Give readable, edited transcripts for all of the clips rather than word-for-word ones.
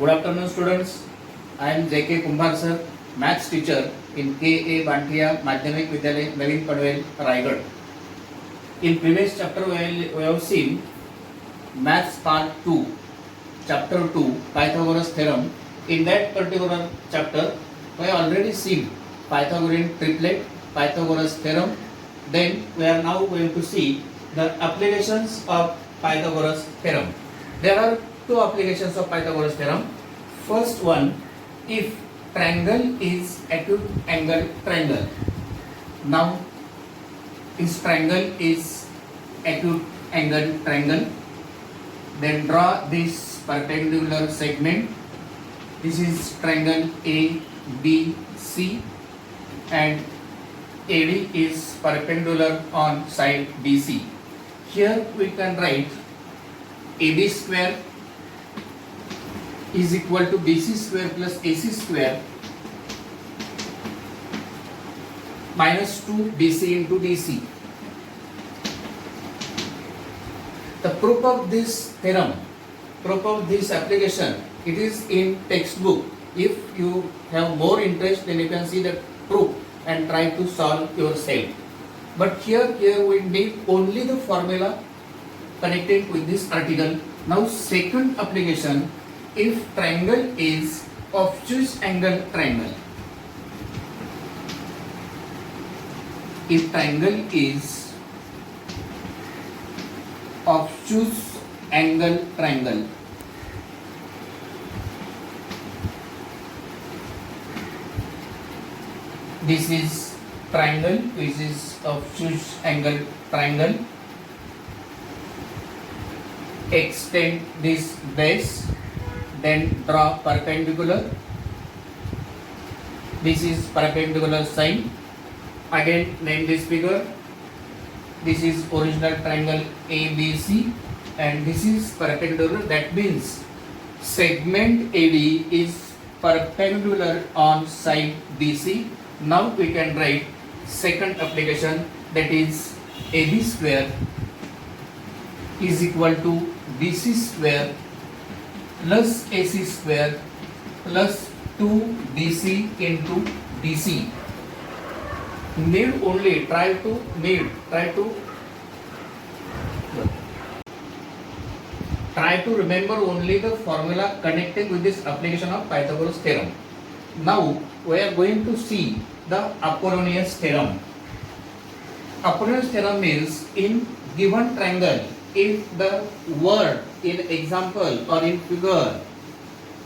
Good afternoon, students. I am J.K. Kumbhar sir, maths teacher in K.A. Bantiya Madhyamik Vidyalaya, Navin Padwel, Raigad. In previous chapter, we have seen maths part 2, chapter 2, Pythagoras theorem. In that particular chapter, we have already seen Pythagorean triplet, Pythagoras theorem. Then we are now going to see the applications of Pythagoras theorem. There are two applications of Pythagoras theorem. First one, if triangle is acute angle triangle. Now, if triangle is acute angle triangle, then draw this perpendicular segment. This is triangle ABC and AD is perpendicular on side BC. Here we can write AB square is equal to BC square plus AC square minus 2 BC into DC. The proof of this theorem, proof of this application, it is in textbook. If you have more interest, then you can see the proof and try to solve yourself. But here we need only the formula connected with this article. Now second application, if triangle is obtuse angle triangle. If triangle is obtuse angle triangle, this is triangle which is obtuse angle triangle. Extend this base, then draw perpendicular. This is perpendicular side. Again name this figure. This is original triangle ABC and this is perpendicular. That means segment AD is perpendicular on side BC. Now we can write second application, that is AB square is equal to BC square plus AC square plus 2BC into DC. Try to remember only the formula connecting with this application of Pythagoras theorem. Now we are going to see the Apollonius theorem. Apollonius theorem means in given triangle, if the word in example or in figure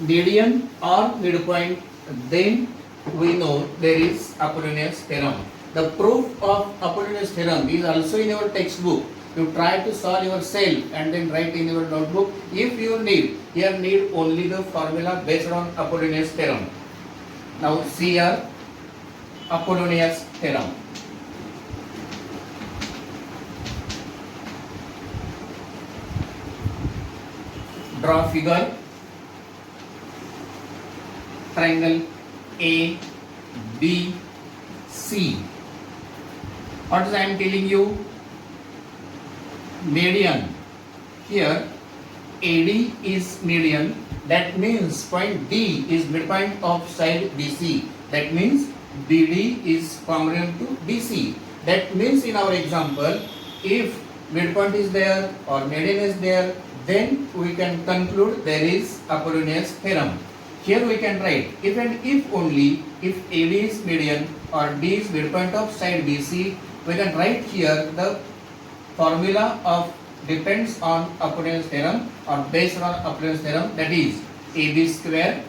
median or midpoint, then we know there is Apollonius theorem. The proof of Apollonius theorem is also in your textbook. You try to solve yourself and then write in your notebook. If you need only the formula based on Apollonius theorem. Now see here Apollonius theorem. Draw figure. Triangle A, B, C. What is I am telling you? Median. Here AD is median. That means point D is midpoint of side BC. That means BD is congruent to BC. That means in our example, if midpoint is there or median is there, then we can conclude there is Apollonius theorem. Here we can write if and if only if AD is median or D is midpoint of side BC, we can write here the formula of depends on Apollonius theorem or based on Apollonius theorem, that is AB square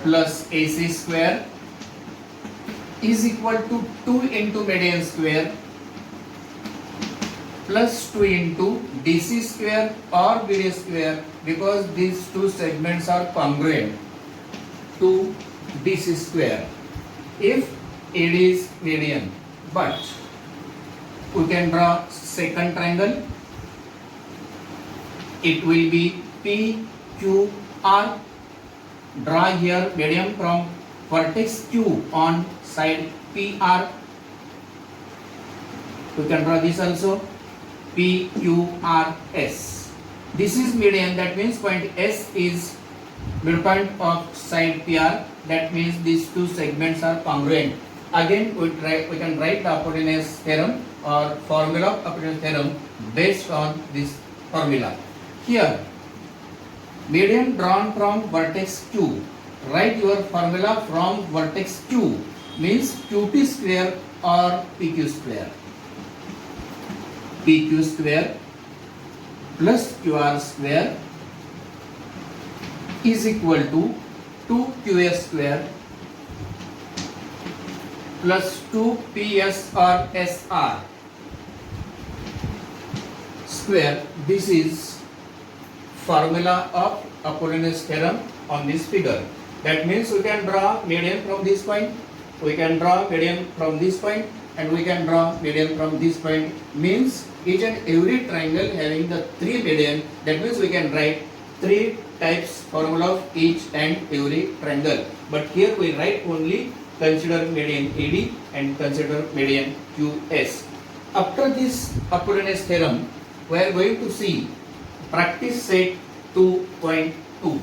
plus AC square is equal to 2 into median square plus 2 into DC square or BD square, because these two segments are congruent to DC square if AD is median. But we can draw second triangle. It will be PQR. Draw here median from vertex Q on side PR. We can draw this also. PQRS. This is median, that means point S is midpoint of side PR, that means these two segments are congruent. Again we can write the Apollonius theorem or formula of Apollonius theorem based on this formula. Here median drawn from vertex Q. Write your formula from vertex Q, means QP square or PQ square. PQ square plus QR square is equal to 2QS square plus 2PS or SR square. This is formula of Apollonius theorem on this figure. That means we can draw median from this point, we can draw median from this point, and we can draw median from this point. Means each and every triangle having the three median, that means we can write three types formula of each and every triangle. But here we write only consider median AD and consider median QS. After this Apollonius theorem, we are going to see practice set 2.2.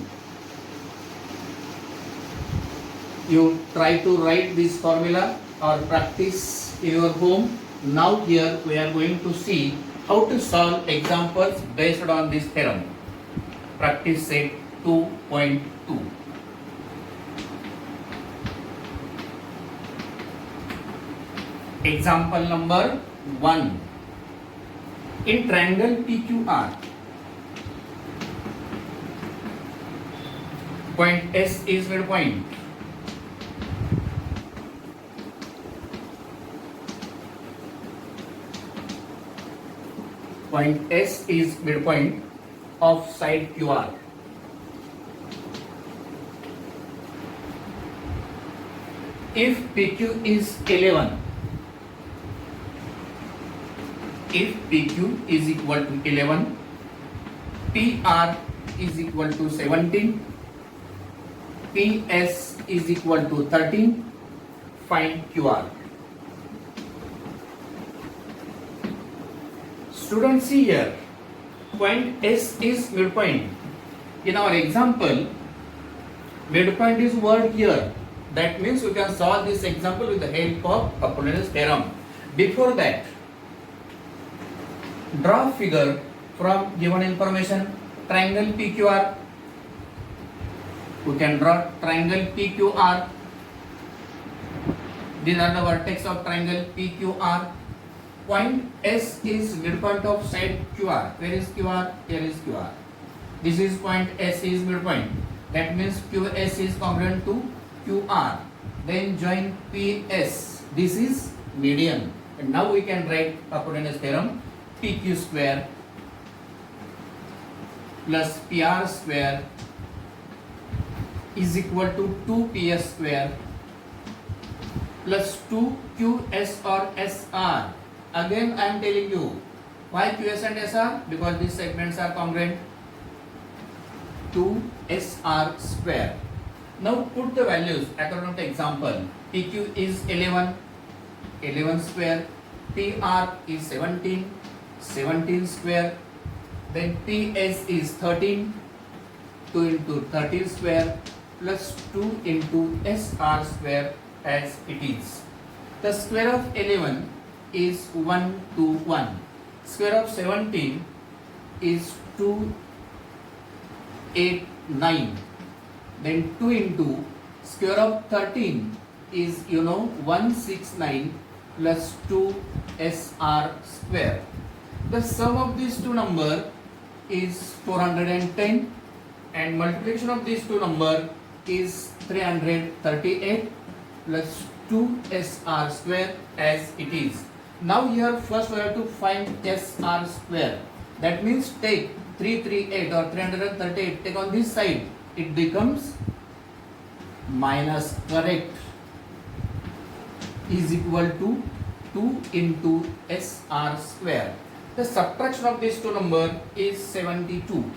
You try to write this formula or practice in your home. Now here we are going to see how to solve examples based on this theorem. Practice set 2.2. Example number 1. In triangle PQR, point S is midpoint. Point S is midpoint of side QR. If PQ is 11, if PQ is equal to 11, PR is equal to 17, PS is equal to 13, find QR. Students, see here, point S is midpoint. In our example, midpoint is word here. That means we can solve this example with the help of Apollonius theorem. Before that, draw figure from given information. Triangle PQR. We can draw triangle PQR. These are the vertex of triangle PQR. Point S is midpoint of side QR. Where is QR? Here is QR. This is point S is midpoint. That means QS is congruent to QR. Then join PS. This is median. And now we can write Apollonius theorem. PQ square plus PR square is equal to 2PS square plus 2QS or SR. Again I am telling you, why QS and SR? Because these segments are congruent. 2SR square. Now put the values according to example. PQ is 11, 11 square. PR is 17, 17 square. Then PS is 13, 2 into 13 square plus 2 into SR square as it is. The square of 11 is 1 to 1. Square of 17 is 2, 8, 9. Then 2 into square of 13 is 169 plus 2 SR square. The sum of these two number is 410 and multiplication of these two number is 338 plus 2 SR square as it is. Now here first we have to find SR square. That means take 338 or 338, take on this side, it becomes minus, correct, is equal to 2 into SR square. The subtraction of these two number is 72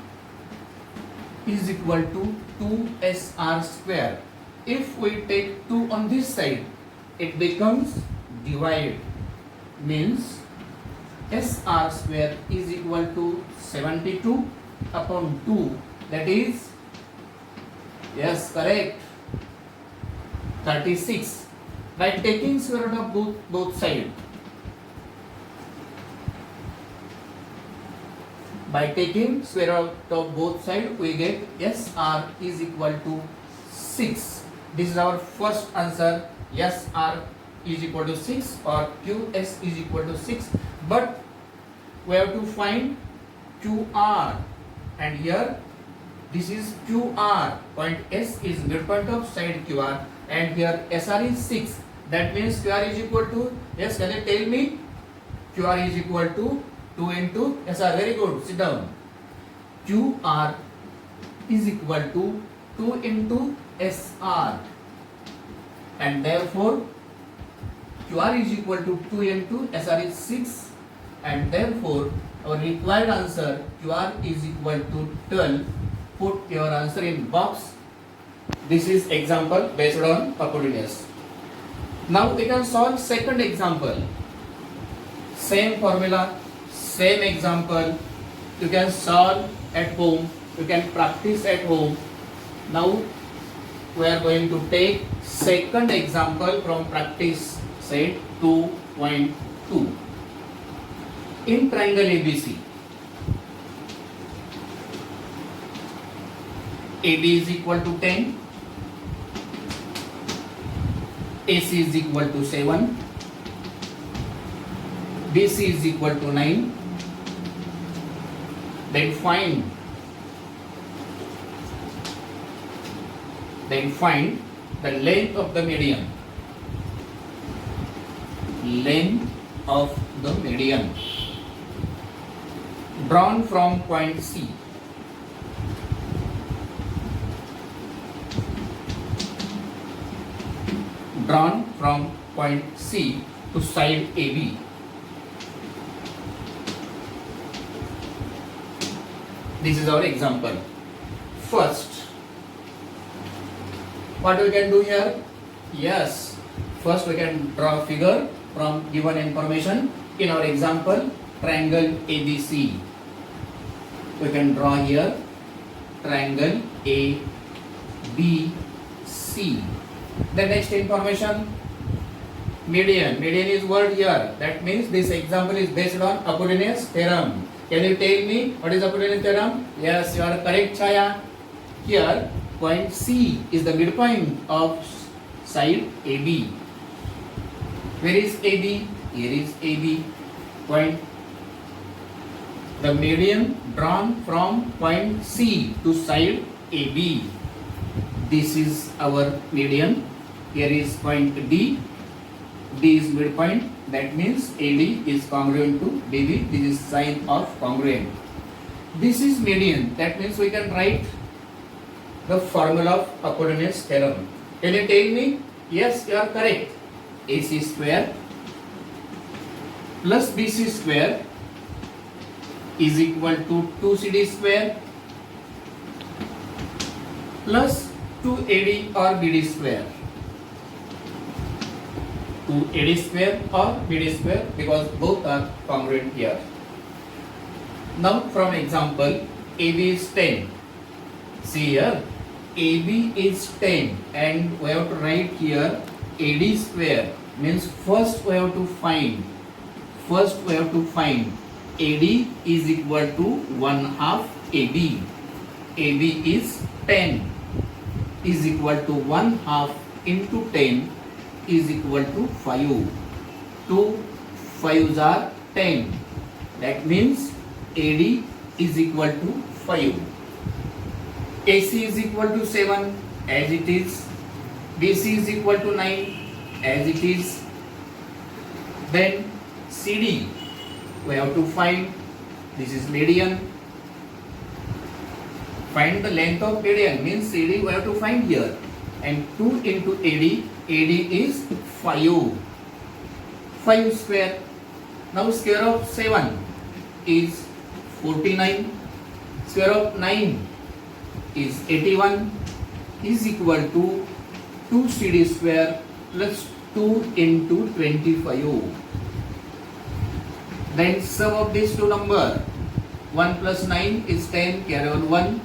is equal to 2 SR square. If we take 2 on this side, it becomes divide, means SR square is equal to 72 upon 2, that is, yes, correct, 36. By taking square root of both sides, by taking square root of both sides, we get SR is equal to 6. This is our first answer. SR is equal to 6 or QS is equal to 6. But we have to find QR, and here this is QR. Point S is midpoint of side QR, and here SR is 6. That means QR is equal to, yes, can you tell me? QR is equal to 2 into SR. Very good. Sit down. QR is equal to 2 into SR, and therefore QR is equal to 2 into SR is 6, and therefore our required answer QR is equal to 12. Put your answer in box. This is example based on Apollonius. Now we can solve second example. Same formula, same example. You can solve at home. You can practice at home. Now we are going to take second example from practice set 2.2. In triangle ABC, AB is equal to 10, AC is equal to 7, BC is equal to 9. Then find the length of the median. Length of the median drawn from point C. Drawn from point C to side AB. This is our example. First, what we can do here? Yes, first we can draw a figure from given information. In our example, triangle ABC. We can draw here triangle ABC. The next information, median. Median is word here. That means this example is based on Apollonius theorem. Can you tell me what is Apollonius theorem? Yes, you are correct, Chaya. Here, point C is the midpoint of side AB. Where is AB? Here is AB. Point. The median drawn from point C to side AB. This is our median. Here is point D. D is midpoint. That means AD is congruent to BB. This is sign of congruent. This is median. That means we can write the formula of Apollonius theorem. Can you tell me? Yes, you are correct. AC square plus BC square is equal to 2CD square plus 2AD or BD square. 2AD square or BD square, because both are congruent here. Now from example, AB is 10. See here, AB is 10 and we have to write here AD square. Means first we have to find AD is equal to 1/2 AB. AB is 10 is equal to 1/2 into 10 is equal to 5. 2 5s are 10. That means AD is equal to 5. AC is equal to 7 as it is. BC is equal to 9 as it is. Then CD we have to find. This is median. Find the length of median means CD we have to find here. And 2 into AD. AD is 5. 5 square. Now square of 7 is 49. Square of 9 is 81 is equal to 2 CD square plus 2 into 25. Then sum of these two numbers. 1 plus 9 is 10, carry on 1.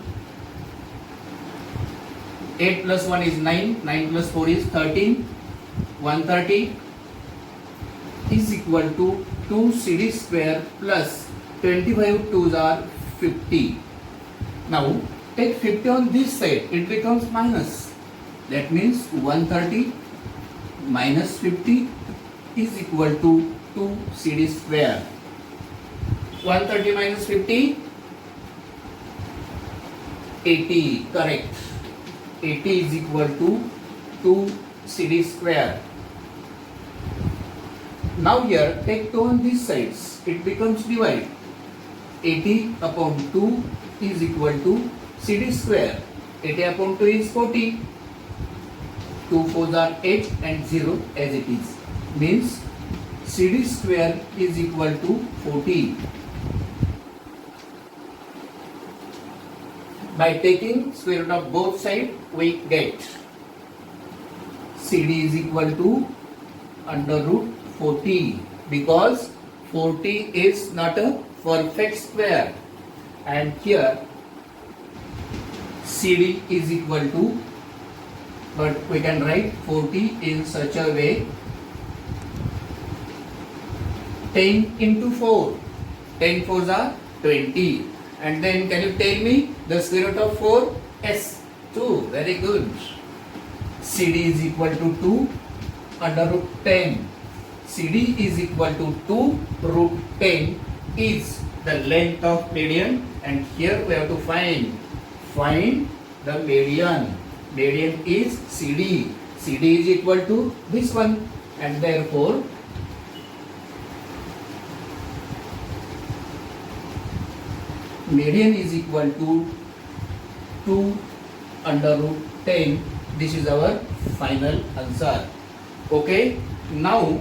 8 plus 1 is 9, 9 plus 4 is 13. 130 is equal to 2 CD square plus 25 2s are 50. Now take 50 on this side, it becomes minus. That means 130 minus 50 is equal to 2 CD square. 130 minus 50, 80, correct. 80 is equal to 2 CD square. Now here take 2 on these sides, it becomes divide. 80 upon 2 is equal to CD square. 80 upon 2 is 40. 2 4s are 8 and 0 as it is. Means CD square is equal to 40. By taking square root of both sides, we get CD is equal to under root 40 because 40 is not a perfect square, and here CD is equal to, but we can write 40 in such a way, 10 into 4, 10 4s are 20. And then can you tell me the square root of 4? Yes, 2. Very good. CD is equal to 2 under root 10. CD is equal to 2 root 10 is the length of median, and here we have to find the median. Median is CD. CD is equal to this one, and therefore median is equal to 2 under root 10. This is our final answer. Okay. Now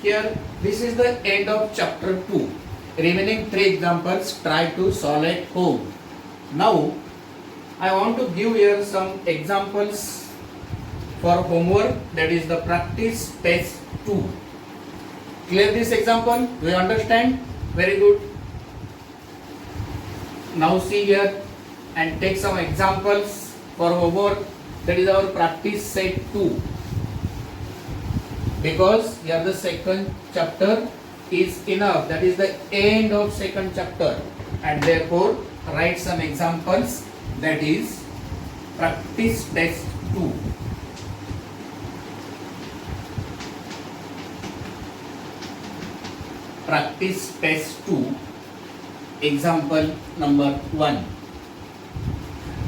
here this is the end of chapter 2. Remaining 3 examples, try to solve at home. Now I want to give here some examples for homework, that is the practice test 2. Clear this example? Do you understand? Very good. Now see here and take some examples for homework, that is our practice set 2. Because here the second chapter is enough, that is the end of second chapter, and therefore write some examples, that is practice test 2. Practice test 2. Example number 1.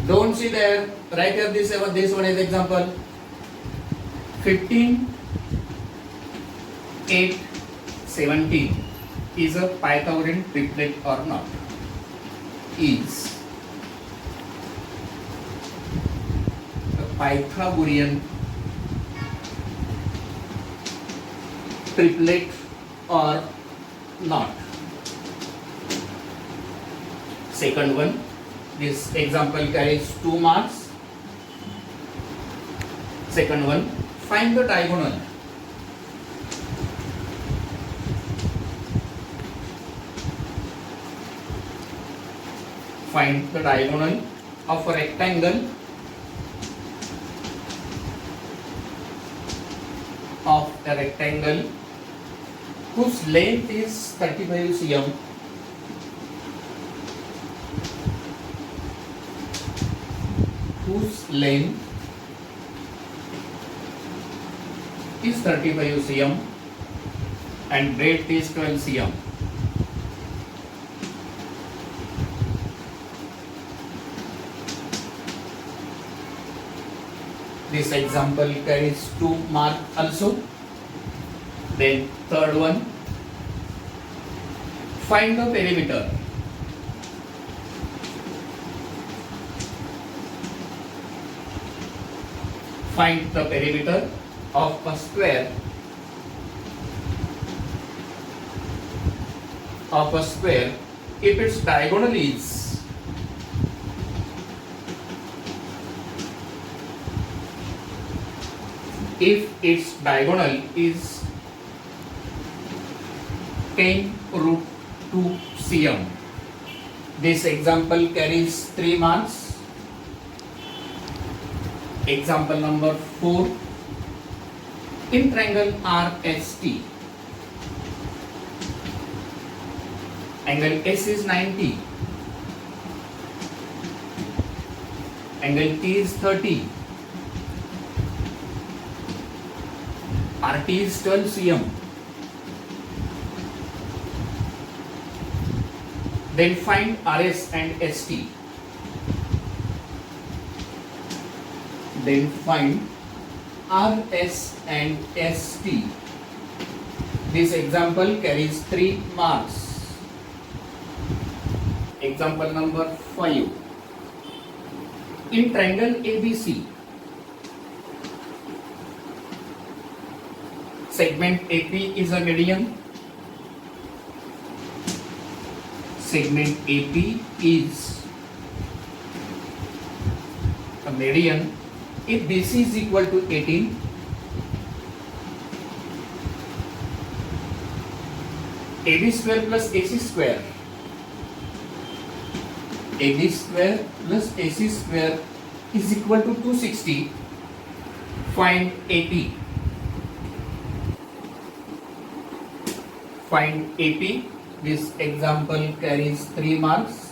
Don't see there, write here this one is example. 15, 8, 17 is a Pythagorean triplet or not? Is a Pythagorean triplet or not? Second one, this example carries 2 marks. Second one, find the diagonal. Find the diagonal of a rectangle whose length is 35 cm. Whose length is 35 cm and breadth is 12 cm. This example carries 2 marks also. Then third one, find the perimeter. Find the perimeter of a square if its diagonal is if its diagonal is 10 root 2 cm. This example carries 3 marks. Example number 4. In triangle RST, angle S is 90, angle T is 30, RT is 12 cm. Then find RS and ST. Then find RS and ST. This example carries 3 marks. Example number 5. In triangle ABC, segment AP is a median. Segment AP is a median if BC is equal to 18, AB square plus AC square, AB square plus AC square is equal to 260. Find AP. Find AP. This example carries 3 marks.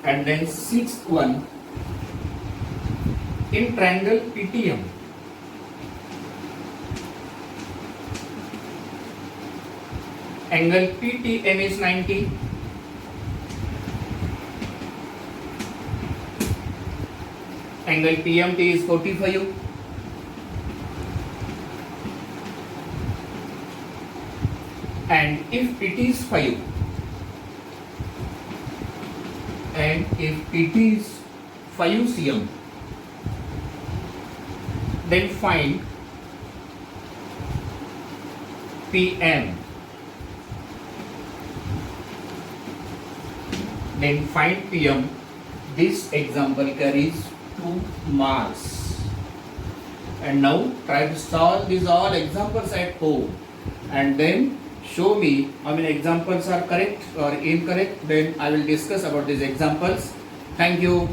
And then sixth one, in triangle PTM, angle PTM is 90, angle PMT is 45, and if it is 5, and if it is 5 cm, then find PM. Then find PM. This example carries 2 marks. And now try to solve these all examples at home and then show me how many examples are correct or incorrect. Then I will discuss about these examples. Thank you.